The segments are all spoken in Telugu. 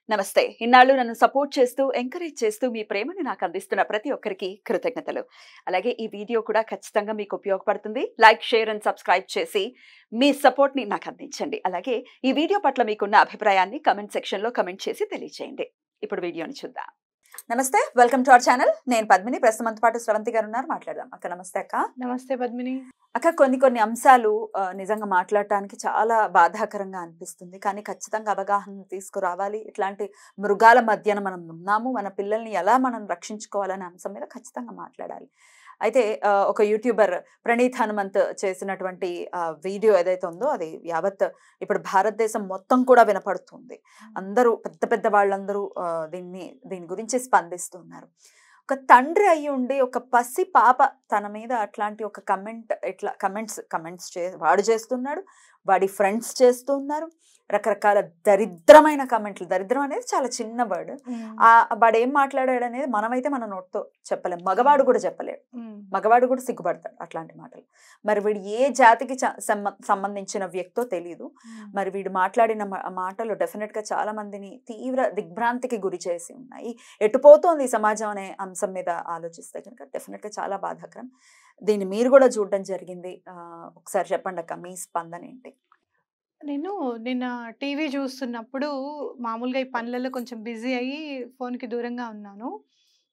నమస్తే. ఇన్నాళ్ళు నన్ను సపోర్ట్ చేస్తూ, ఎంకరేజ్ చేస్తూ మీ ప్రేమని నాకు అందిస్తున్న ప్రతి ఒక్కరికి కృతజ్ఞతలు. అలాగే ఈ వీడియో కూడా ఖచ్చితంగా మీకు ఉపయోగపడుతుంది. లైక్, షేర్ అండ్ సబ్స్క్రైబ్ చేసి మీ సపోర్ట్‌ని నాకు అందించండి. అలాగే ఈ వీడియో పట్ల మీకున్న అభిప్రాయాన్ని కామెంట్ సెక్షన్‌లో కామెంట్ చేసి తెలియజేయండి. ఇప్పుడు వీడియోని చూద్దాం. నమస్తే. Welcome to our channel. నేను పద్మిని. ప్రస్తుతం మనతో పాటు స్రవంతి గారు ఉన్నారు. మాట్లాడదాం. అక్క నమస్తే అక్క. నమస్తే పద్మిని. అక్క కొన్ని అంశాలు నిజంగా మాట్లాడటానికి చాలా బాధాకరంగా అనిపిస్తుంది. కానీ ఖచ్చితంగా అవగాహన తీసుకురావాలి. ఇట్లాంటి మృగాల మధ్యన మనం ఉన్నాము. మన పిల్లల్ని ఎలా మనం రక్షించుకోవాలనే అంశం మీద ఖచ్చితంగా మాట్లాడాలి. అయితే ఒక యూట్యూబర్ ప్రణీత్ హనుమంత్ చేసినటువంటి వీడియో ఏదైతే ఉందో అది యావత్ ఇప్పుడు భారతదేశం మొత్తం కూడా వినపడుతుంది. అందరూ పెద్ద వాళ్ళందరూ దీని గురించి స్పందిస్తున్నారు. ఒక తండ్రి అయ్యి ఉండి ఒక పసి పాప తన మీద అట్లాంటి ఒక కమెంట్స్ వాడు చేస్తున్నాడు, వాడి ఫ్రెండ్స్ చేస్తూ ఉన్నారు. రకరకాల దరిద్రమైన కమెంట్లు. దరిద్రం అనేది చాలా చిన్న వర్డ్. వాడు ఏం మాట్లాడాడు అనేది మనమైతే మన నోటితో చెప్పలేం. మగవాడు కూడా చెప్పలేడు. మగవాడు కూడా సిగ్గుపడతాడు అట్లాంటి మాటలు. మరి వీడు ఏ జాతికి సంబంధించిన వ్యక్తో తెలియదు. మరి వీడు మాట్లాడిన మాటలు డెఫినెట్ గా చాలా మందిని తీవ్ర దిగ్భ్రాంతికి గురి చేసి ఉన్నాయి. ఎటుపోతోంది ఈ సమాజం అనే అంశం మీద ఆలోచిస్తే కనుక డెఫినెట్ గా చాలా బాధాకరం. దీన్ని మీరు కూడా చూడడం జరిగింది. ఒకసారి చెప్పండి అక్క, మీ స్పందన ఏంటి? నేను నిన్న టీవీ చూస్తున్నప్పుడు మామూలుగా ఈ పనులలో కొంచెం బిజీ అయ్యి ఫోన్కి దూరంగా ఉన్నాను.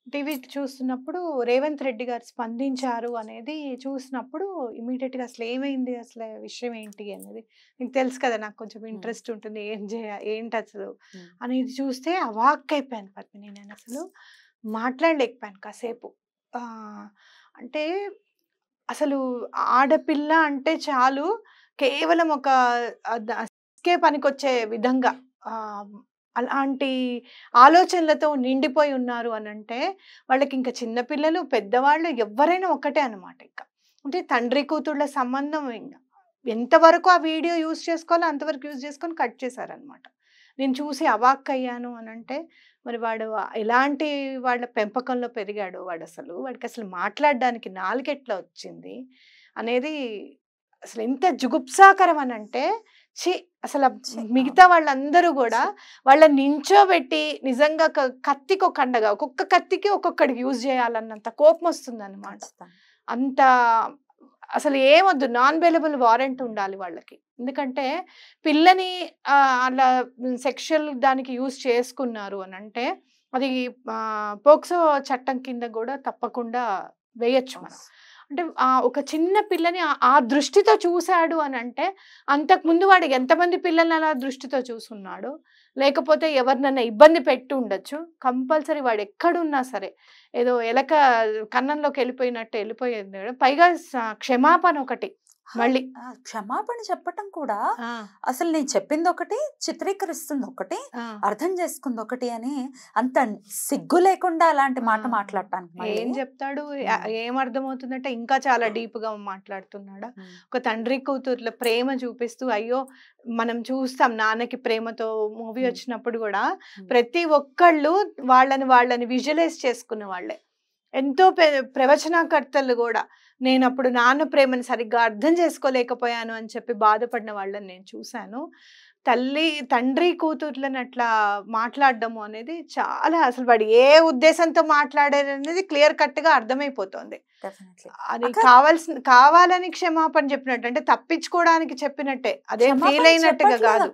టీవీ చూస్తున్నప్పుడు రేవంత్ రెడ్డి గారు స్పందించారు అనేది చూసినప్పుడు ఇమీడియట్గా అసలు ఏమైంది, అసలు విషయం ఏంటి అనేది నీకు తెలుసు కదా, నాకు కొంచెం ఇంట్రెస్ట్ ఉంటుంది ఏంటి అసలు అనేది చూస్తే అవాక్కైపోయాను పద్మిని. నేను అసలు మాట్లాడలేకపోయాను కాసేపు. అంటే అసలు ఆడపిల్ల అంటే చాలు కేవలం ఒక పనికొచ్చే విధంగా అలాంటి ఆలోచనలతో నిండిపోయి ఉన్నారు అని అంటే వాళ్ళకి ఇంకా చిన్నపిల్లలు పెద్దవాళ్ళు ఎవరైనా ఒకటే అనమాట. ఇంకా అంటే తండ్రి కూతుళ్ళ సంబంధం ఇంకా ఎంతవరకు ఆ వీడియో యూజ్ చేసుకోవాలో అంతవరకు యూజ్ చేసుకొని కట్ చేశారనమాట. నేను చూసి అవాక్కయ్యాను అని అంటే మరి వాడు ఎలాంటి వాళ్ళ పెంపకంలో పెరిగాడు, వాడికి అసలు మాట్లాడడానికి నాలుగెట్లా వచ్చింది అనేది అసలు ఎంత జుగుప్సాకరం అని అంటే అసలు మిగతా వాళ్ళందరూ కూడా వాళ్ళని నించోబెట్టి నిజంగా కత్తికి ఒక అండగా ఒక్కొక్క కత్తికి ఒక్కొక్కడికి యూజ్ చేయాలన్నంత కోపం వస్తుంది అన్నమాట. అంత అసలు ఏమొద్దు, నాన్ అవైలబుల్ వారెంట్ ఉండాలి వాళ్ళకి. ఎందుకంటే పిల్లని అలా సెక్షువల్ దానికి యూజ్ చేసుకున్నారు అని అంటే అది పోక్సో చట్టం కింద కూడా తప్పకుండా వేయచ్చు మనం. అంటే ఒక చిన్న పిల్లని ఆ దృష్టితో చూశాడు అని అంటే అంతకుముందు వాడు ఎంతమంది పిల్లల్ని అలా దృష్టితో చూసున్నాడు, లేకపోతే ఎవరినైనా ఇబ్బంది పెట్టి ఉండొచ్చు. కంపల్సరీ వాడు ఎక్కడున్నా సరే ఏదో ఎలక కన్నంలోకి వెళ్ళిపోయినట్టు వెళ్ళిపోయేది. పైగా క్షమాపణ ఒకటి, మళ్ళీ క్షమాపణ చెప్పటం కూడా అసలు నేను చెప్పింది ఒకటి, చిత్రీకరిస్తుంది ఒకటి, అర్థం చేసుకుంది ఒకటి అని అంత సిగ్గు లేకుండా అలాంటి మాట మాట్లాడటానికి ఏం చెప్తాడు, ఏం అర్థమవుతుందంటే ఇంకా చాలా డీప్ గా మాట్లాడుతున్నాడా. ఒక తండ్రి కూతుర్ల ప్రేమ చూపిస్తూ అయ్యో మనం చూస్తాం నాన్నకి ప్రేమతో మూవీ వచ్చినప్పుడు కూడా ప్రతి ఒక్కళ్ళు వాళ్ళని విజువలైజ్ చేసుకున్న వాళ్ళే. ఎంతో ప్రవచనకర్తలు కూడా నేను అప్పుడు నాన్న ప్రేమను సరిగ్గా అర్థం చేసుకోలేకపోయాను అని చెప్పి బాధపడిన వాళ్ళని నేను చూశాను. తండ్రి కూతుర్లను అట్లా మాట్లాడడము అనేది చాలా, అసలు వాడు ఏ ఉద్దేశంతో మాట్లాడారు అనేది క్లియర్ కట్ గా అర్థమైపోతుంది. అది కావాలని క్షమాపణ చెప్పినట్టు, అంటే తప్పించుకోవడానికి చెప్పినట్టే, అదే ఫీల్ అయినట్టుగా కాదు.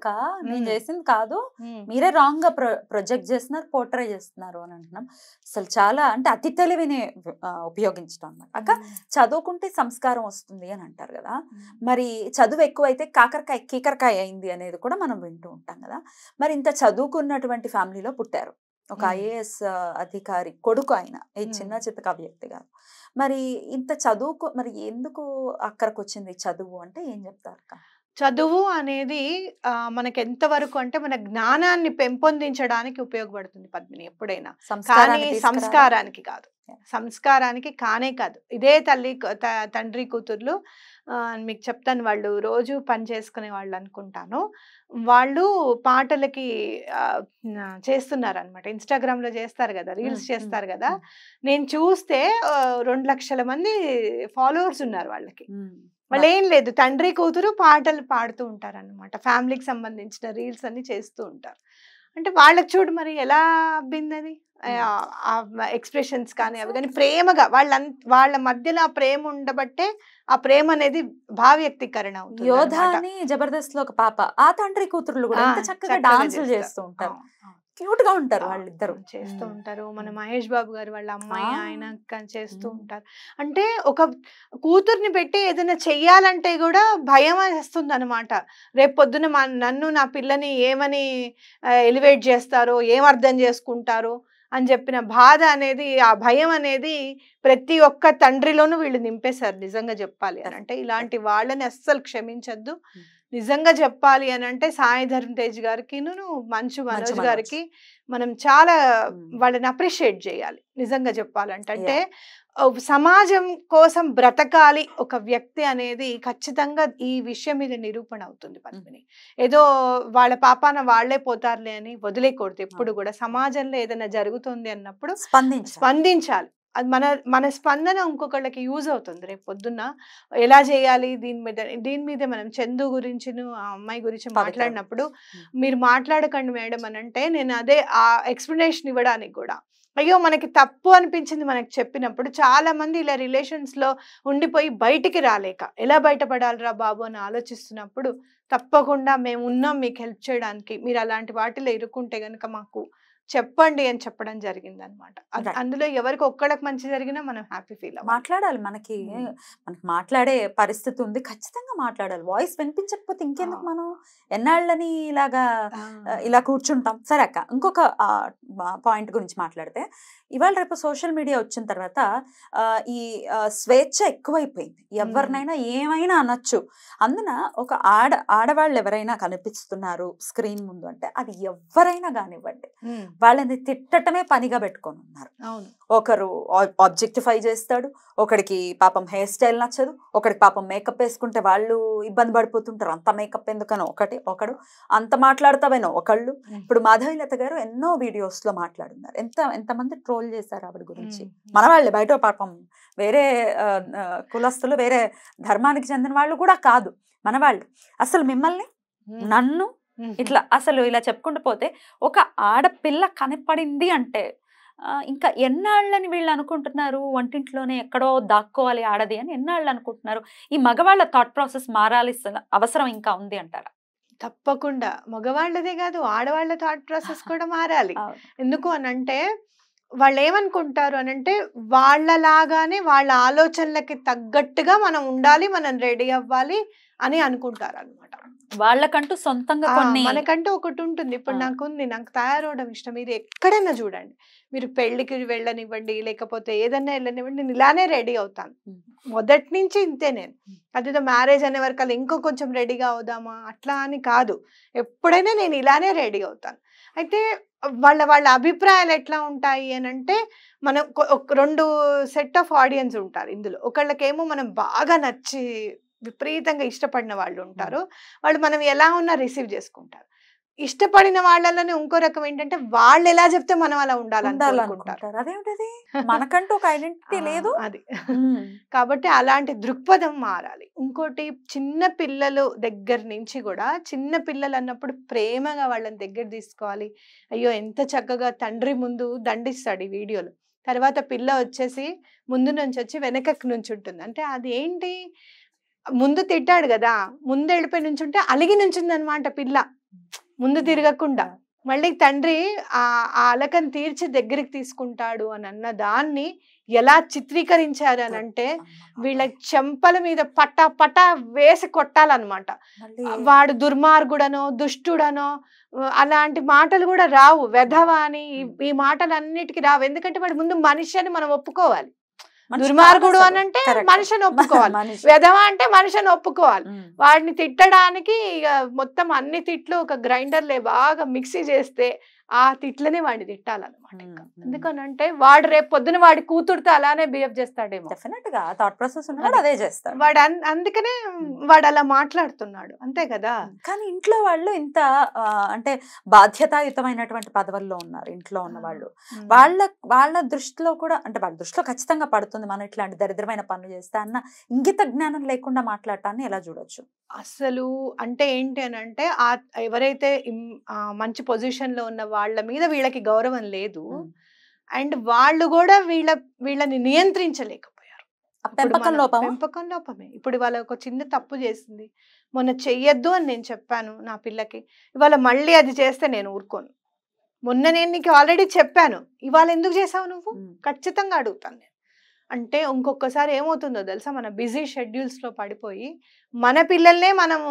నేను చేసింది కాదు, మీరే రాంగ్ గా ప్రొజెక్ట్ చేస్తున్నారు, పోర్ట్రే చేస్తున్నారు అని అంటున్నాం. అసలు చాలా అంటే అతి తెలివిని ఉపయోగించడం అన్నమాట. అక్క చదువుకుంటే సంస్కారం వస్తుంది అని అంటారు కదా, మరి చదువు ఎక్కువైతే కీకరకాయ అయింది అనేది కూడా మనం వింటూ ఉంటాం కదా. మరి ఇంత చదువుకున్నటువంటి ఫ్యామిలీలో పుట్టారు, ఒక ఐఏఎస్ అధికారి కొడుకు ఆయన, ఈ చిన్న చితక వ్యక్తి కాదు. మరి ఇంత చదువుకు మరి ఎందుకు అక్కడికి వచ్చింది చదువు అంటే ఏం చెప్తారు? చదువు అనేది మనకి ఎంతవరకు అంటే మన జ్ఞానాన్ని పెంపొందించడానికి ఉపయోగపడుతుంది పద్మిని ఎప్పుడైనా, కానీ సంస్కారానికి కాదు. సంస్కారానికి కానే కాదు. ఇదే తండ్రి కూతుర్లు మీకు చెప్తాను, వాళ్ళు రోజు పని చేసుకునే వాళ్ళు అనుకుంటాను, వాళ్ళు పాటలకి చేస్తున్నారనమాట. ఇన్స్టాగ్రామ్ లో చేస్తారు కదా, రీల్స్ చేస్తారు కదా. నేను చూస్తే 2 లక్షల మంది ఫాలోవర్స్ ఉన్నారు వాళ్ళకి. వాళ్ళు ఏం లేదు, తండ్రి కూతురు పాటలు పాడుతూ ఉంటారు అన్నమాట. ఫ్యామిలీకి సంబంధించిన రీల్స్ అన్ని చేస్తూ ఉంటారు. అంటే వాళ్ళకి చూడు మరి ఎలా అబ్బింది అది ఎక్స్ప్రెషన్స్ కానీ అవి కానీ ప్రేమగా వాళ్ళ మధ్యలో ఆ ప్రేమ ఉండబట్టే ఆ ప్రేమ అనేది భావ్యక్తీకరణ అవుతుంది. యోధ అని జబర్దస్త్ లో ఒక పాప, ఆ తండ్రి కూతురులు కూడా ఎంత చక్కగా డాన్సులు చేస్తూ ఉంటారు, క్యూట్ గా ఉంటారు వాళ్ళిద్దరు చేస్తూ ఉంటారు. మన మహేష్ బాబు గారు వాళ్ళ అమ్మాయి ఆయన చేస్తూ ఉంటారు. అంటే ఒక కూతుర్ని పెట్టి ఏదైనా చెయ్యాలంటే కూడా భయం వేస్తుంది అనమాట. రేపు పొద్దున నన్ను నా పిల్లని ఏమని ఎలివేట్ చేస్తారో, ఏం అర్థం చేసుకుంటారో అని చెప్పిన బాధ అనేది, ఆ భయం అనేది ప్రతి ఒక్క తండ్రిలోనూ వీళ్ళు నింపేశారు నిజంగా చెప్పాలి అని అంటే. ఇలాంటి వాళ్ళని అస్సలు క్షమించద్దు. నిజంగా చెప్పాలి అని అంటే సాయి ధర్మ తేజ్ గారికి మంచు మనోజ్ గారికి మనం చాలా వాళ్ళని అప్రిషియేట్ చేయాలి నిజంగా చెప్పాలంటే. అంటే సమాజం కోసం బ్రతకాలి ఒక వ్యక్తి అనేది ఖచ్చితంగా ఈ విషయం మీద నిరూపణ అవుతుంది పద్మిని. ఏదో వాళ్ళ పాపాన వాళ్లే పోతారులే అని వదిలేకూడదు ఎప్పుడు కూడా. సమాజంలో ఏదైనా జరుగుతుంది అన్నప్పుడు స్పందించాలి. అది మన స్పందన ఇంకొకళ్ళకి యూజ్ అవుతుంది రేపు పొద్దున్న. ఎలా చేయాలి దీని మీద మనం చందు గురించి ఆ అమ్మాయి గురించి మాట్లాడినప్పుడు మీరు మాట్లాడకండి మేడం అని అంటే నేను అదే ఆ ఎక్స్ప్లెనేషన్ ఇవ్వడానికి కూడా, అయ్యో మనకి తప్పు అనిపించింది మనకి చెప్పినప్పుడు చాలా మంది ఇలా రిలేషన్స్ లో ఉండిపోయి బయటికి రాలేక ఎలా బయటపడాలిరా బాబు అని ఆలోచిస్తున్నప్పుడు తప్పకుండా మేము ఉన్నాం మీకు హెల్ప్ చేయడానికి, మీరు అలాంటి వాటిలో ఇరుక్కుంటే గనుక మాకు చెప్పండి అని చెప్పడం జరిగింది అనమాట. అందులో ఎవరికి ఒక్కళ్ళకి మంచి జరిగినా మనం హ్యాపీ ఫీల్ మాట్లాడాలి. మనకి మాట్లాడే పరిస్థితి ఉంది, ఖచ్చితంగా మాట్లాడాలి. వాయిస్ వినిపించకపోతే ఇంకెందుకు మనం ఎన్నాళ్ళని ఇలా కూర్చుంటాం. సరే అక్క, ఇంకొక పాయింట్ గురించి మాట్లాడితే, ఇవాళ రేపు సోషల్ మీడియా వచ్చిన తర్వాత ఈ స్వేచ్ఛ ఎక్కువైపోయింది. ఎవరినైనా ఏమైనా అనొచ్చు. అందున ఒక ఆడవాళ్ళు ఎవరైనా కనిపిస్తున్నారు స్క్రీన్ ముందు అంటే అది ఎవరైనా కానివ్వండి, వాళ్ళని తిట్టటమే పనిగా పెట్టుకొని ఉన్నారు. ఒకరు ఆబ్జెక్టిఫై చేస్తాడు, ఒకడికి పాపం హెయిర్ స్టైల్ నచ్చదు, ఒకడికి పాపం మేకప్ వేసుకుంటే వాళ్ళు ఇబ్బంది పడిపోతుంటారు, అంత మేకప్ ఎందుకనో ఒకడు, అంత మాట్లాడతావేనో ఒకళ్ళు. ఇప్పుడు మాధవీలత గారు ఎన్నో వీడియోస్ లో మాట్లాడున్నారు, ఎంతమంది ట్రోల్ చేశారు ఆవిడ గురించి. మన వాళ్ళే, బయట పాపం వేరే కులస్తులు వేరే ధర్మానికి చెందిన వాళ్ళు కూడా కాదు, మన వాళ్ళు. అసలు మిమ్మల్ని నన్ను ఇట్లా అసలు ఇలా చెప్పుకుంటూ పోతే ఒక ఆడపిల్ల కనపడింది అంటే ఇంకా ఎన్నాళ్ళని వీళ్ళు అనుకుంటున్నారు, వంటింట్లోనే ఎక్కడో దాక్కోవాలి ఆడది అని ఎన్నాళ్ళు అనుకుంటున్నారు. ఈ మగవాళ్ళ థాట్ ప్రాసెస్ మారాల్సిన అవసరం ఇంకా ఉంది అంటారా? తప్పకుండా. మగవాళ్ళదే కాదు, ఆడవాళ్ళ థాట్ ప్రాసెస్ కూడా మారాలి. ఎందుకు అనంటే వాళ్ళు ఏమనుకుంటారు అనంటే వాళ్ళలాగానే వాళ్ళ ఆలోచనలకి తగ్గట్టుగా మనం ఉండాలి, మనం రెడీ అవ్వాలి అని అనుకుంటారు అనమాట. వాళ్ళకంటూ సొంతంగా కొన్ని, మనకంటూ ఒకటి ఉంటుంది. ఇప్పుడు నాకు తయారవడం ఇష్టం. మీరు ఎక్కడైనా చూడండి, మీరు పెళ్లికి వెళ్ళనివ్వండి, లేకపోతే ఏదన్నా వెళ్ళనివ్వండి, నేను ఇలానే రెడీ అవుతాను. మొదటి నుంచి ఇంతే నేను. అదేదో మ్యారేజ్ అనే వరకు అలా ఇంకో కొంచెం రెడీగా అవుదామా అట్లా అని కాదు, ఎప్పుడైనా నేను ఇలానే రెడీ అవుతాను. అయితే వాళ్ళ అభిప్రాయాలు ఎట్లా ఉంటాయి అని అంటే, మనం రెండు సెట్ ఆఫ్ ఆడియన్స్ ఉంటారు ఇందులో. ఒకళ్ళకేమో మనం బాగా నచ్చి విపరీతంగా ఇష్టపడిన వాళ్ళు ఉంటారు, వాళ్ళు మనం ఎలా ఉన్నా రిసీవ్ చేసుకుంటారు. ఇష్టపడిన వాళ్ళలోనే ఇంకో రకం ఏంటంటే వాళ్ళు ఎలా చెప్తే మనం అలా ఉండాలనుకుంటారు. అదేంటది, మనకంటూ ఒక ఐడెంటిటీ లేదు అది. కాబట్టి అలాంటి దృక్పథం మారాలి. ఇంకోటి, చిన్న పిల్లలు దగ్గర నుంచి కూడా, చిన్న పిల్లలు అన్నప్పుడు ప్రేమగా వాళ్ళని దగ్గర తీసుకోవాలి. అయ్యో ఎంత చక్కగా తండ్రి ముందు దండిస్తాడు ఈ వీడియోలో, తర్వాత పిల్ల వచ్చేసి ముందు నుంచి వచ్చి వెనకకి నుంచి ఉంటుంది. అంటే అది ఏంటి, ముందు తిట్టాడు కదా, ముందు వెళ్ళిపోయి నుంచుంటే అలిగి నుంచింది అనమాట పిల్ల, ముందు తిరగకుండా. మళ్ళీ తండ్రి ఆ అలకని తీర్చి దగ్గరికి తీసుకుంటాడు అని అన్న దాన్ని ఎలా చిత్రీకరించారు అని అంటే, వీళ్ళ చెంపల మీద పటా పటా వేసి కొట్టాలన్నమాట. వాడు దుర్మార్గుడనో దుష్టుడనో అలాంటి మాటలు కూడా రావు. వెధవ అని ఈ మాటలన్నిటికీ రావు. ఎందుకంటే వాడు ముందు మనిషి అని మనం ఒప్పుకోవాలి. దుర్మార్గుడు అని అంటే మనిషిని ఒప్పుకోవాలి, వెధవ అంటే మనిషిని ఒప్పుకోవాలి. వాడిని తిట్టడానికి ఇక మొత్తం అన్ని తిట్లు ఒక గ్రైండర్లే బాగా మిక్సీ చేస్తే ఆ తిట్లనే వాడిని తిట్టాలన్నమాట. ఇంకా ఎందుకనంటే వాడు రేపు పొద్దున వాడి కూతురుతో అలానే బిహేవ్ చేస్తాడేమో. డెఫినెట్ గా థాట్ ప్రాసెస్ ఉన్నవాడు అదే చేస్తాడు. వాడు అందుకనే వాడు అలా మాట్లాడుతున్నాడు, అంతే కదా. కానీ ఇంట్లో వాళ్ళు ఇంత అంటే బాధ్యతాయుతమైనటువంటి పదవుల్లో ఉన్నారు ఇంట్లో ఉన్న వాళ్ళు. వాళ్ళ దృష్టిలో కూడా అంటే వాళ్ళ దృష్టిలో ఖచ్చితంగా పడుతుంది మనం ఇట్లాంటి దరిద్రమైన పనులు చేస్తే అన్న ఇంగిత జ్ఞానం లేకుండా మాట్లాడటాన్ని ఎలా చూడొచ్చు? అసలు అంటే ఏంటి అని అంటే ఎవరైతే మంచి పొజిషన్ లో ఉన్న వాళ్ళ మీద వీళ్ళకి గౌరవం లేదు, అండ్ వాళ్ళు కూడా వీళ్ళని నియంత్రించలేకపోయారు. పెంపకం లోపమే. ఇప్పుడు ఇవాళ ఒక చిన్న తప్పు చేసింది, మొన్న చెయ్యొద్దు అని నేను చెప్పాను నా పిల్లకి, ఇవాళ మళ్ళీ అది చేస్తే నేను ఊరుకోను. మొన్న నేను నీకు ఆల్రెడీ చెప్పాను, ఇవాళ ఎందుకు చేసావు నువ్వు, ఖచ్చితంగా అడుగుతాను నేను. అంటే ఇంకొకసారి ఏమవుతుందో తెలుసా, మన బిజీ షెడ్యూల్స్లో పడిపోయి మన పిల్లల్నే మనము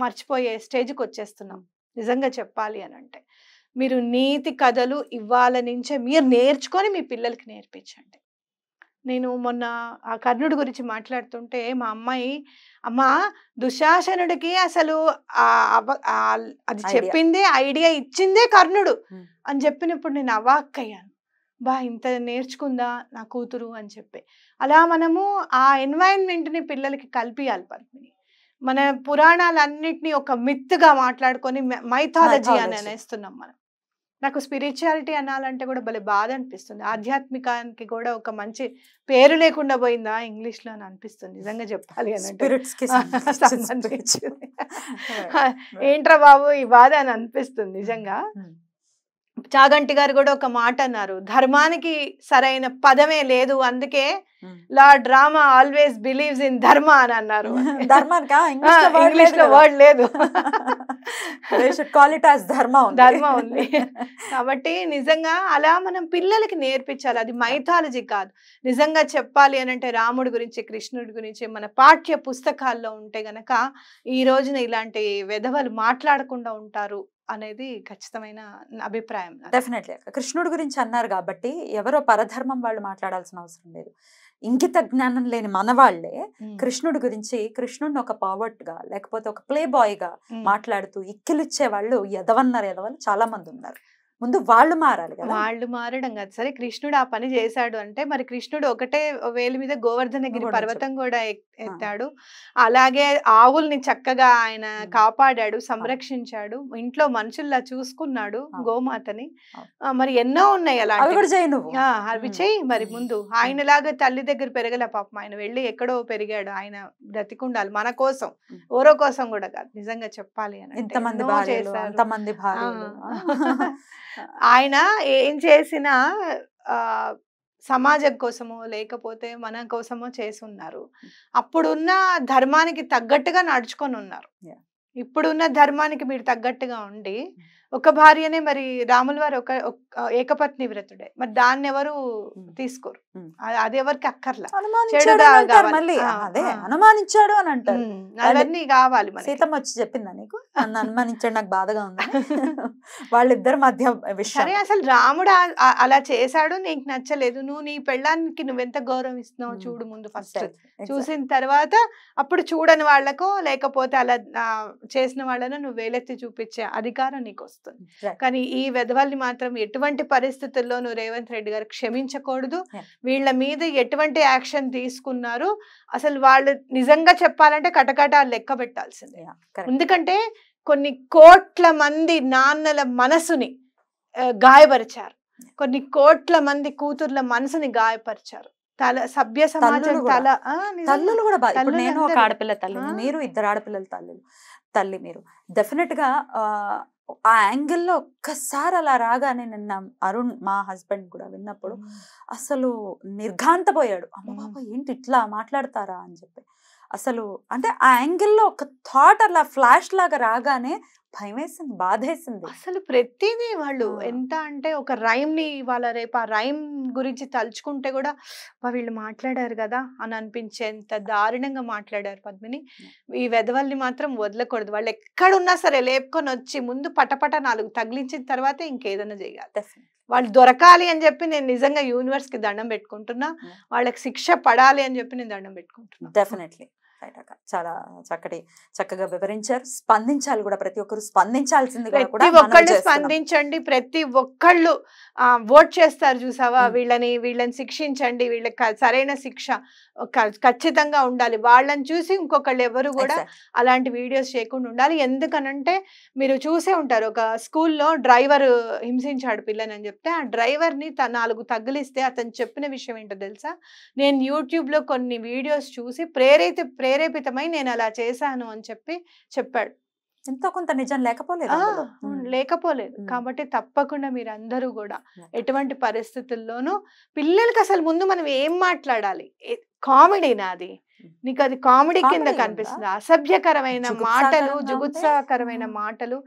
మర్చిపోయే స్టేజ్కి వచ్చేస్తున్నాం. నిజంగా చెప్పాలి అని అంటే మీరు నీతి కథలు ఇవాళ నుంచే మీరు నేర్చుకొని మీ పిల్లలకి నేర్పించండి. నేను మొన్న ఆ కర్ణుడి గురించి మాట్లాడుతుంటే మా అమ్మాయి, అమ్మ దుశ్శాసనుడికి అసలు అది చెప్పిందే ఐడియా ఇచ్చిందే కర్ణుడు అని చెప్పినప్పుడు నేను అవాక్కయ్యాను. ఇంత నేర్చుకుందా నా కూతురు అని చెప్పి. అలా మనము ఆ ఎన్వైరన్మెంట్ని పిల్లలకి కల్పియాలి పద్మిని. మన పురాణాలన్నిటినీ ఒక మిత్గా మాట్లాడుకొని మైథాలజీ అని అనేస్తున్నాం మనం. నాకు స్పిరిచువాలిటీ అనాలంటే కూడా భలే బాధ అనిపిస్తుంది. ఆధ్యాత్మికానికి కూడా ఒక మంచి పేరు లేకుండా పోయిందా ఇంగ్లీష్లో అని అనిపిస్తుంది నిజంగా చెప్పాలి అని అంటే. ఏంట్రా బాబు ఈ బాధ అని అనిపిస్తుంది నిజంగా. చాగంటి గారు కూడా ఒక మాట అన్నారు, ధర్మానికి సరైన పదమే లేదు, అందుకే lord Rama always believes in ధర్మ అని అన్నారు. ఇంగ్లీష్ లో వర్డ్ లేదు, ధర్మ ఉంది. కాబట్టి నిజంగా అలా మనం పిల్లలకి నేర్పించాలి. అది మైథాలజీ కాదు. నిజంగా చెప్పాలి అని అంటే రాముడి గురించి కృష్ణుడి గురించి మన పాఠ్య పుస్తకాల్లో ఉంటే గనక ఈ రోజున ఇలాంటి వెధవలు మాట్లాడకుండా ఉంటారు అనేది ఖచ్చితమైన అభిప్రాయం. డెఫినెట్లీ. కృష్ణుడి గురించి అన్నారు కాబట్టి ఎవరో పరధర్మం వాళ్ళు మాట్లాడాల్సిన అవసరం లేదు. ఇంగిత జ్ఞానం లేని మన వాళ్ళే కృష్ణుడి గురించి కృష్ణుడిని ఒక పావర్ట్ గా లేకపోతే ఒక ప్లే బాయ్ గా మాట్లాడుతూ ఇక్కిలిచ్చే వాళ్ళు ఎదవలు చాలా మంది ఉన్నారు. ముందు వాళ్ళు మారాలి కదా. వాళ్ళు మారడం కాదు సరే, కృష్ణుడు ఆ పని చేశాడు అంటే మరి కృష్ణుడు ఒకటే వేలు మీద గోవర్ధనగిరి పర్వతం కూడా ఎత్తాడు. అలాగే ఆవుల్ని చక్కగా ఆయన కాపాడాడు, సంరక్షించాడు, ఇంట్లో మనుషుల్లా చూసుకున్నాడు గోమాతని. మరి ఎన్నో ఉన్నాయి అలా అవి చెయ్యి. మరి ముందు ఆయనలాగా తల్లి దగ్గర పెరగలే పాపం, ఆయన వెళ్ళి ఎక్కడో పెరిగాడు. ఆయన బ్రతికుండాలి మన కోసం, ఓరో కోసం కూడా కాదు. నిజంగా చెప్పాలి అని ఆయన ఏం చేసినా సమాజం కోసమో లేకపోతే మన కోసమో చేసి ఉన్నారు. అప్పుడున్న ధర్మానికి తగ్గట్టుగా నడుచుకొని ఉన్నారు. ఇప్పుడున్న ధర్మానికి మీరు తగ్గట్టుగా ఉండి ఒక భార్యనే, మరి రాముల వారు ఒక ఏకపత్ని వ్రతుడే, మరి దాన్ని ఎవరు తీసుకోరు, అది ఎవరికి అక్కర్లా. అనుమానించాడు అని అంటారు, అవన్నీ కావాలి. సీతమ్మ వచ్చి చెప్పిందా నీకు నన్ను అనుమానించాడు నాకు బాధగా ఉంది వాళ్ళిద్దరి మధ్య విషయం. సరే, అసలు రాముడు అలా చేశాడు, నీకు నచ్చలేదు, నువ్వు నీ పెళ్ళానికి నువ్వెంత గౌరవం ఇస్తున్నావు చూడు ముందు. ఫస్ట్ చూసిన తర్వాత అప్పుడు చూడని వాళ్ళకో లేకపోతే అలా చేసిన వాళ్ళను నువ్వు వేలెత్తి చూపించే అధికారం నీకు వస్తుంది. కానీ ఈ వెధవల్ని మాత్రం ఎటువంటి పరిస్థితుల్లోనూ రేవంత్ రెడ్డి గారు క్షమించకూడదు. వీళ్ళ మీద ఎటువంటి యాక్షన్ తీసుకున్నారు అసలు వాళ్ళు నిజంగా చెప్పాలంటే కటకట లెక్క పెట్టాల్సిందే. ఎందుకంటే కొన్ని కోట్ల మంది నాన్నల మనసుని గాయపరిచారు, కొన్ని కోట్ల మంది కూతుర్ల మనసుని గాయపరిచారు. సభ్య సమాజం తల్లులు కూడా ఇప్పుడు నేను ఒక ఆడపిల్ల తల్లి, మీరు ఇద్దరు ఆడపిల్లల తల్లి మీరు డెఫినెట్ గా ఆ యాంగిల్లో ఒక్కసారి అలా రాగానే నిన్న అరుణ్ మా హస్బెండ్ కూడా విన్నప్పుడు అసలు నిర్ఘాంతపోయాడు. అమ్మ బాబా ఏంటి ఇట్లా మాట్లాడతారా అని చెప్పి. అసలు అంటే ఆ యాంగిల్లో ఒక థాట్ అలా ఫ్లాష్ లాగా రాగానే భయం వేసింది, బాధేసింది. అసలు ప్రతిదీ వాళ్ళు ఎంత అంటే ఒక రైమ్ ని వాళ్ళ రేపు ఆ రైమ్ గురించి తలుచుకుంటే కూడా వీళ్ళు మాట్లాడారు కదా అని అనిపించేంత దారుణంగా మాట్లాడారు పద్మిని. ఈ వెధవల్ని మాత్రం వదలకూడదు. వాళ్ళు ఎక్కడున్నా సరే లేపుకొని వచ్చి ముందు పటపట 4 తగిలించిన తర్వాతే ఇంకేదైనా చేయాలి. వాళ్ళు దొరకాలి అని చెప్పి నేను నిజంగా యూనివర్స్ కి దండం పెట్టుకుంటున్నా, వాళ్ళకి శిక్ష పడాలి అని చెప్పి నేను దండం పెట్టుకుంటున్నా. డెఫినెట్లీ. రైట్ అక్క, చాలా చక్కగా వివరించారు. స్పందించాలి కూడా, ప్రతి ఒక్కరు స్పందించాల్సిందిగా ప్రతి కూడా మనం ఒక్కళ్ళు చేస్తున్నాం. స్పందించండి. ప్రతి ఒక్కళ్ళు ఓట్ చేస్తారు చూసావా, వీళ్ళని శిక్షించండి, వీళ్ళకి సరైన శిక్ష ఖచ్చితంగా ఉండాలి. వాళ్ళని చూసి ఇంకొకళ్ళు ఎవరు కూడా అలాంటి వీడియోస్ చేయకుండా ఉండాలి. ఎందుకనంటే మీరు చూసే ఉంటారు, ఒక స్కూల్లో డ్రైవర్ హింసించాడు పిల్లని అని చెప్తే, ఆ డ్రైవర్ ని 4 తగిలిస్తే అతను చెప్పిన విషయం ఏంటో తెలుసా, నేను యూట్యూబ్ లో కొన్ని వీడియోస్ చూసి ప్రేరేపితమై నేను అలా చేశాను అని చెప్పాడు. ఎంతో కొంత నిజం లేకపోలేదు అందులో. లేకపోలేదు. కాబట్టి తప్పకుండా మీరందరూ కూడా ఎటువంటి పరిస్థితుల్లోనూ పిల్లలకి అసలు ముందు మనం ఏం మాట్లాడాలి, కామెడీనా అది, నీకు అది కామెడీ కింద కనిపిస్తుంది, అసభ్యకరమైన మాటలు, జుగుత్సాకరమైన మాటలు,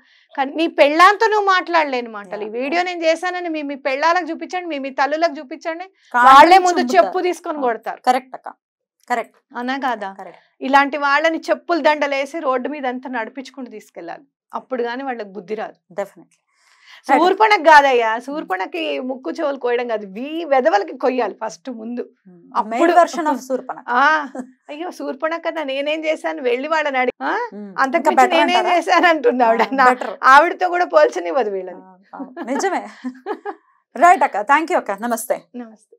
నీ పెళ్ళాంతో నువ్వు మాటలాడలేని మాటలు. ఈ వీడియో నేను చేశానని మీ పెళ్ళాలకు చూపించండి, మీ తల్లులకు చూపించండి, వాళ్ళే ముందు చెప్పు తీసుకొని కొడతారు. కరెక్ట్ అక్క, కరెక్ట్ అనా కాదా? ఇలాంటి వాళ్ళని చెప్పులు దండలేసి రోడ్డు మీద అంతా నడిపించుకుంటూ తీసుకెళ్ళాలి, అప్పుడు గానీ వాళ్ళకి బుద్ధి రాదు. డెఫినెట్లీ. శూర్పణఖ కాదయ్యా, శూర్పణఖకి ముక్కు చెవులు కోయడం కాదు, వెదవలకి కొయ్యాలి ఫస్ట్ ముందు. అప్పుడు అయ్యో శూర్పణఖ నేనేం చేశాను, వెళ్ళి వాళ్ళని అడిగి అంతకు నేనేం చేశాను అంటున్నాడు. ఆవిడతో కూడా పోల్చనివ్వదు వీళ్ళని. నిజమే. రైట్ అక్క, థ్యాంక్ యూ అక్క, నమస్తే. నమస్తే.